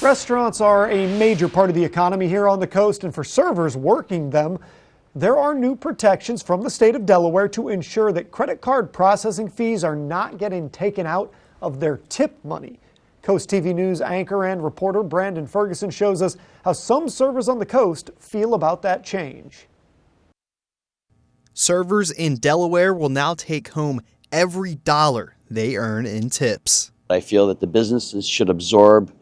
Restaurants are a major part of the economy here on the coast, and for servers working them, there are new protections from the state of Delaware to ensure that credit card processing fees are not getting taken out of their tip money. Coast TV News anchor and reporter Brandon Ferguson shows us how some servers on the coast feel about that change. Servers in Delaware will now take home every dollar they earn in tips. I feel that the businesses should absorb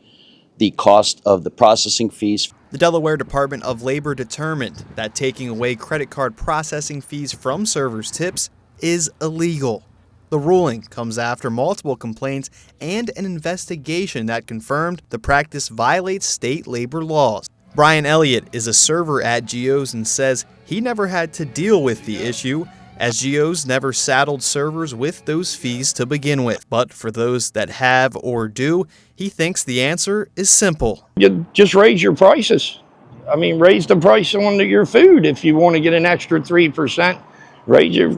the cost of the processing fees. The Delaware Department of Labor determined that taking away credit card processing fees from servers' tips is illegal. The ruling comes after multiple complaints and an investigation that confirmed the practice violates state labor laws. Brian Elliott is a server at Geo's and says he never had to deal with the issue, as Geo's never saddled servers with those fees to begin with. But for those that have or do, he thinks the answer is simple. You just raise your prices. I mean, raise the price on your food if you want to get an extra 3%. Raise your,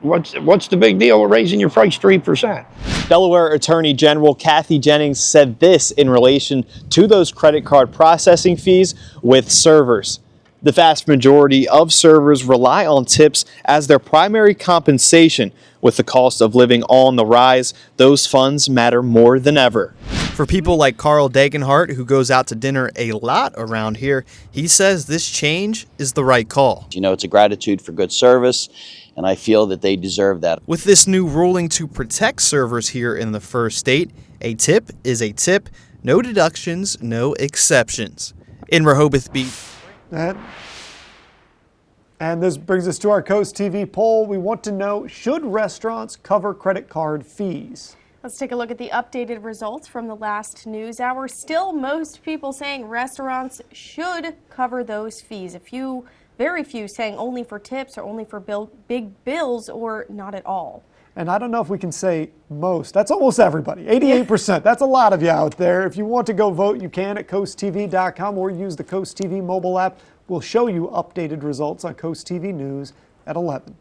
what's the big deal with raising your price 3%? Delaware Attorney General Kathy Jennings said this in relation to those credit card processing fees with servers. The vast majority of servers rely on tips as their primary compensation. With the cost of living on the rise, those funds matter more than ever. For people like Carl Dagenhart, who goes out to dinner a lot around here, he says this change is the right call. It's a gratitude for good service, and I feel that they deserve that. With this new ruling to protect servers here in the first state, a tip is a tip, no deductions, no exceptions. In Rehoboth Beach. And this brings us to our Coast TV poll. We want to know, should restaurants cover credit card fees? Let's take a look at the updated results from the last news hour. Still, most people saying restaurants should cover those fees. Very few saying only for tips or only for big bills or not at all. And I don't know if we can say most. That's almost everybody. 88%. That's a lot of you out there. If you want to go vote, you can at coasttv.com or use the Coast TV mobile app. We'll show you updated results on Coast TV News at 11.